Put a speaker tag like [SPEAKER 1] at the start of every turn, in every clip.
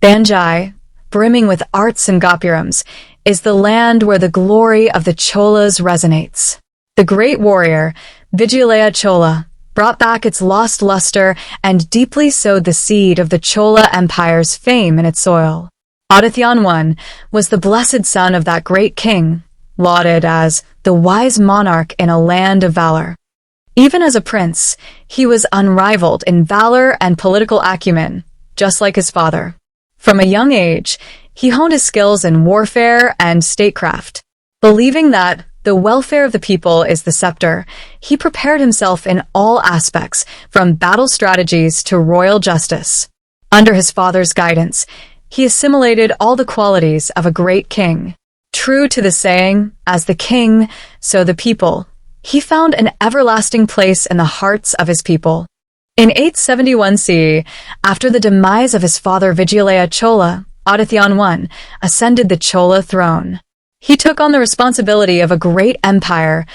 [SPEAKER 1] Thandai, brimming with arts and gopurams, is the land where the glory of the Cholas resonates. The great warrior, Vijayalaya Chola, brought back its lost luster and deeply sowed the seed of the Chola Empire's fame in its soil. Adithyan I was the blessed son of that great king, lauded as the wise monarch in a land of valor. Even as a prince, he was unrivaled in valor and political acumen, just like his father. From a young age, he honed his skills in warfare and statecraft. Believing that the welfare of the people is the scepter, he prepared himself in all aspects, from battle strategies to royal justice. Under his father's guidance, he assimilated all the qualities of a great king. True to the saying, as the king, so the people, he found an everlasting place in the hearts of his people. In 871 CE, after the demise of his father Vijayalaya Chola, Adithyan I ascended the Chola throne. He took on the responsibility of a great empire,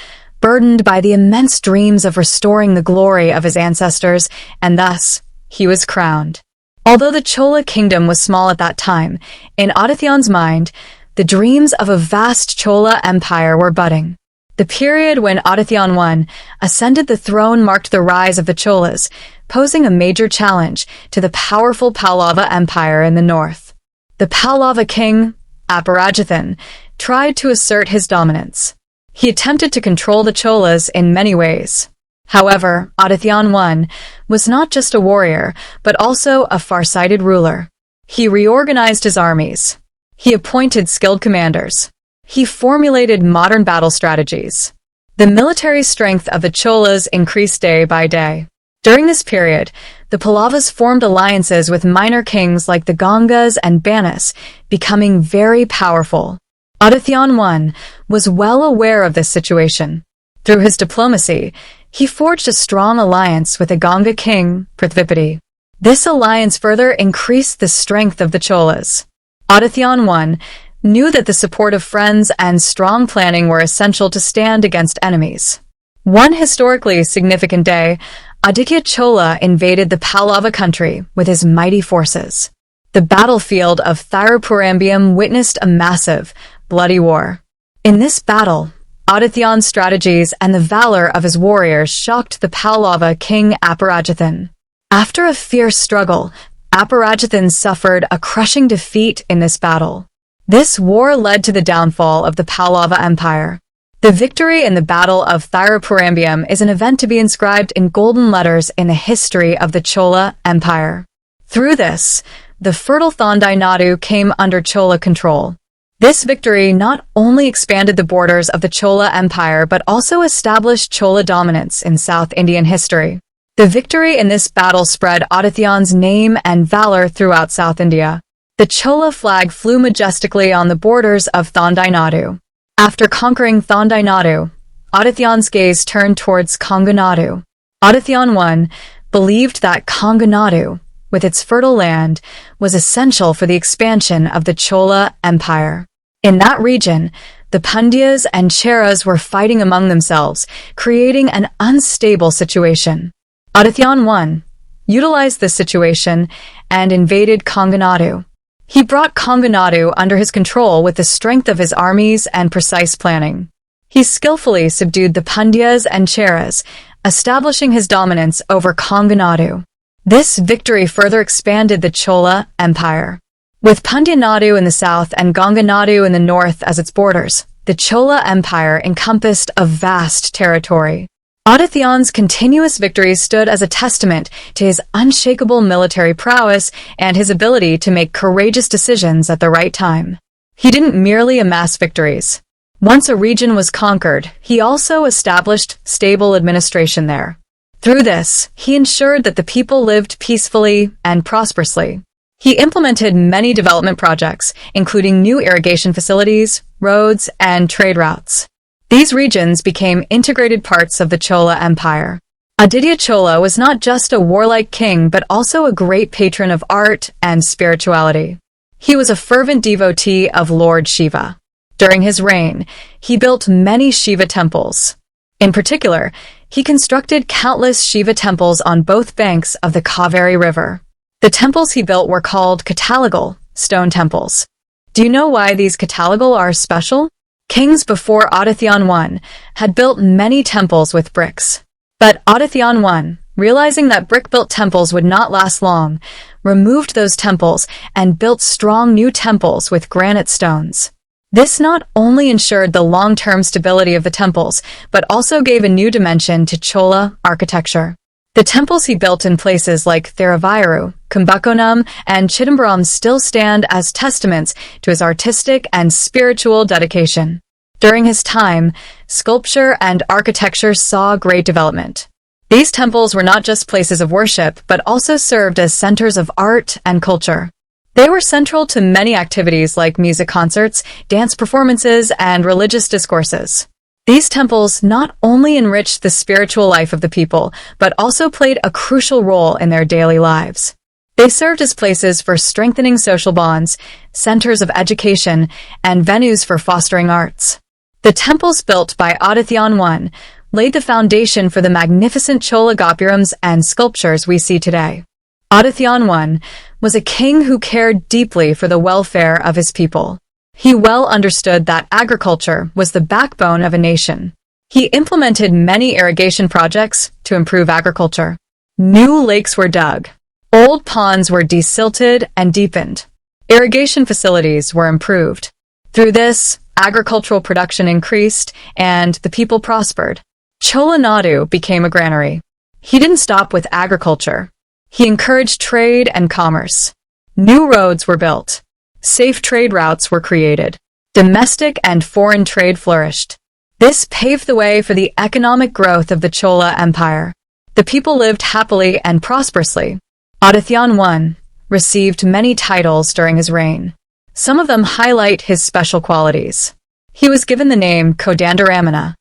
[SPEAKER 1] burdened by the immense dreams of restoring the glory of his ancestors, and thus, he was crowned. Although the Chola kingdom was small at that time, in Adithyan's mind, the dreams of a vast Chola empire were budding. The period when Adithyan I ascended the throne marked the rise of the Cholas, posing a major challenge to the powerful Pallava Empire in the north. The Pallava king, Aparajithan, tried to assert his dominance. He attempted to control the Cholas in many ways. However, Adithyan I was not just a warrior, but also a far-sighted ruler. He reorganized his armies. He appointed skilled commanders. He formulated modern battle strategies. The military strength of the Cholas increased day by day. During this period, the Pallavas formed alliances with minor kings like the Gangas and Banas, becoming very powerful. Adithyan I was well aware of this situation. Through his diplomacy, he forged a strong alliance with the Ganga king, Prithvipati. This alliance further increased the strength of the Cholas. Adithyan I knew that the support of friends and strong planning were essential to stand against enemies. One historically significant day, Aditya Chola invaded the Pallava country with his mighty forces. The battlefield of Thirupurambiyam witnessed a massive, bloody war. In this battle, Adithyan's strategies and the valor of his warriors shocked the Pallava king Aparajithan. After a fierce struggle, Aparajithan suffered a crushing defeat in this battle. This war led to the downfall of the Pallava Empire. The victory in the Battle of Thirupurambiyam is an event to be inscribed in golden letters in the history of the Chola Empire. Through this, the fertile Thondai Nadu came under Chola control. This victory not only expanded the borders of the Chola Empire but also established Chola dominance in South Indian history. The victory in this battle spread Adithyan's name and valor throughout South India. The Chola flag flew majestically on the borders of Thondai Nadu. After conquering Thondai Nadu, Adithyan's gaze turned towards Kongu Nadu. Adithyan I believed that Kongu Nadu, with its fertile land, was essential for the expansion of the Chola Empire. In that region, the Pandyas and Cheras were fighting among themselves, creating an unstable situation. Adithyan I utilized this situation and invaded Kongu Nadu. He brought Kongu Nadu under his control with the strength of his armies and precise planning. He skillfully subdued the Pandyas and Cheras, establishing his dominance over Kongu Nadu. This victory further expanded the Chola Empire. With Pandya Nadu in the south and Ganga Nadu in the north as its borders, the Chola Empire encompassed a vast territory. Adithyan's continuous victories stood as a testament to his unshakable military prowess and his ability to make courageous decisions at the right time. He didn't merely amass victories. Once a region was conquered, he also established stable administration there. Through this, he ensured that the people lived peacefully and prosperously. He implemented many development projects, including new irrigation facilities, roads, and trade routes. These regions became integrated parts of the Chola Empire. Aditya Chola was not just a warlike king but also a great patron of art and spirituality. He was a fervent devotee of Lord Shiva. During his reign, he built many Shiva temples. In particular, he constructed countless Shiva temples on both banks of the Kaveri River. The temples he built were called Kattali stone temples. Do you know why these Kattali are special? Kings before Adithyan I had built many temples with bricks. But Adithyan I, realizing that brick-built temples would not last long, removed those temples and built strong new temples with granite stones. This not only ensured the long-term stability of the temples, but also gave a new dimension to Chola architecture. The temples he built in places like Thiruvayur, Kumbakonam, and Chidambaram still stand as testaments to his artistic and spiritual dedication. During his time, sculpture and architecture saw great development. These temples were not just places of worship, but also served as centers of art and culture. They were central to many activities like music concerts, dance performances, and religious discourses. These temples not only enriched the spiritual life of the people, but also played a crucial role in their daily lives. They served as places for strengthening social bonds, centers of education, and venues for fostering arts. The temples built by Adithyan I laid the foundation for the magnificent Chola gopurams and sculptures we see today. Adithyan I was a king who cared deeply for the welfare of his people. He well understood that agriculture was the backbone of a nation. He implemented many irrigation projects to improve agriculture. New lakes were dug. Old ponds were desilted and deepened. Irrigation facilities were improved. Through this, agricultural production increased and the people prospered. Chola Nadu became a granary. He didn't stop with agriculture. He encouraged trade and commerce. New roads were built. Safe trade routes were created. Domestic and foreign trade flourished. This paved the way for the economic growth of the Chola Empire. The people lived happily and prosperously. Adithyan I received many titles during his reign. Some of them highlight his special qualities. He was given the name Kodandaramana.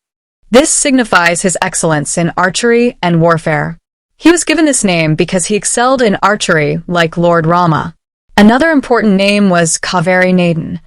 [SPEAKER 1] This signifies his excellence in archery and warfare. He was given this name because he excelled in archery like Lord Rama. Another important name was Kaveri Nadan.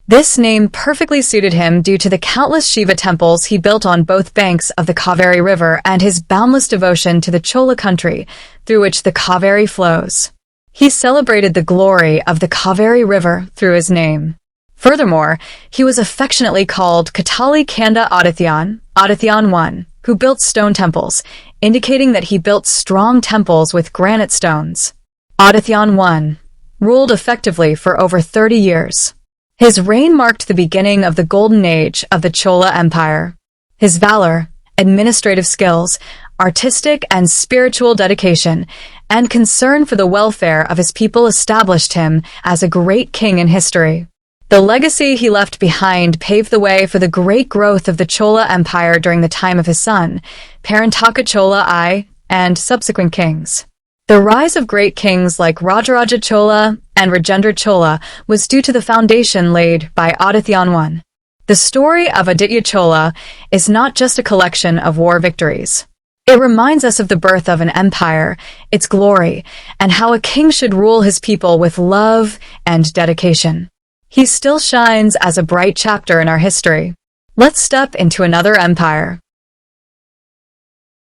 [SPEAKER 1] This name perfectly suited him due to the countless Shiva temples he built on both banks of the Kaveri River and his boundless devotion to the Chola country through which the Kaveri flows. He celebrated the glory of the Kaveri River through his name. Furthermore, he was affectionately called Kattali Kanda Adithyan, Adithyan I, who built stone temples, indicating that he built strong temples with granite stones. Adithyan I ruled effectively for over 30 years. His reign marked the beginning of the golden age of the Chola Empire. His valor, administrative skills, artistic and spiritual dedication, and concern for the welfare of his people established him as a great king in history. The legacy he left behind paved the way for the great growth of the Chola Empire during the time of his son, Adithya Chola I, and subsequent kings. The rise of great kings like Vijayalaya Chola and Rajendra Chola was due to the foundation laid by Adithyan I. The story of Aditya Chola is not just a collection of war victories. It reminds us of the birth of an empire, its glory, and how a king should rule his people with love and dedication. He still shines as a bright chapter in our history. Let's step into another empire.